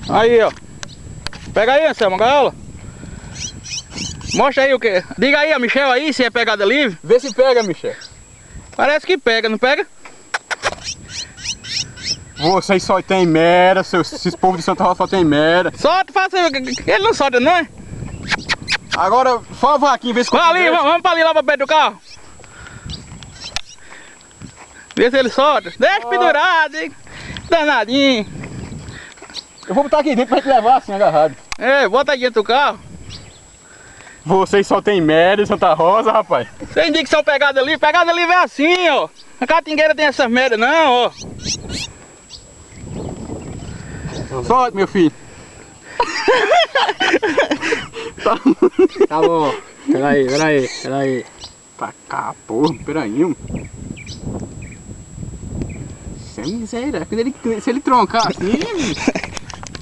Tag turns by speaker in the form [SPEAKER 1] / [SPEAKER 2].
[SPEAKER 1] Aí, ó. Pega aí, Anselmo, a gaiola. Mostra aí o que. Diga aí a Michel aí se é pegada livre.
[SPEAKER 2] Vê se pega, Michel.
[SPEAKER 1] Parece que pega, não pega?
[SPEAKER 2] Vocês só tem merda, esses povos de Santa Rosa só tem merda.
[SPEAKER 1] Solta, faça. Ele não solta, não é?
[SPEAKER 2] Agora, só a vaquinha, vê se
[SPEAKER 1] Vai ali, vamos pra ali lá pra perto do carro. Vê se ele solta. Deixa pendurado, hein? Danadinho.
[SPEAKER 2] Eu vou botar aqui dentro pra gente levar assim, agarrado.
[SPEAKER 1] É, bota aí dentro do carro.
[SPEAKER 2] Vocês só tem merda em Santa Rosa, rapaz.
[SPEAKER 1] Você indica que são pegada livre. Pegada livre é assim, ó. A catingueira tem essas merda, não, ó.
[SPEAKER 2] Solte, meu filho.
[SPEAKER 3] Tá bom. Peraí.
[SPEAKER 2] Pra cá, porra, peraí. Sem miséria. Se ele troncar assim,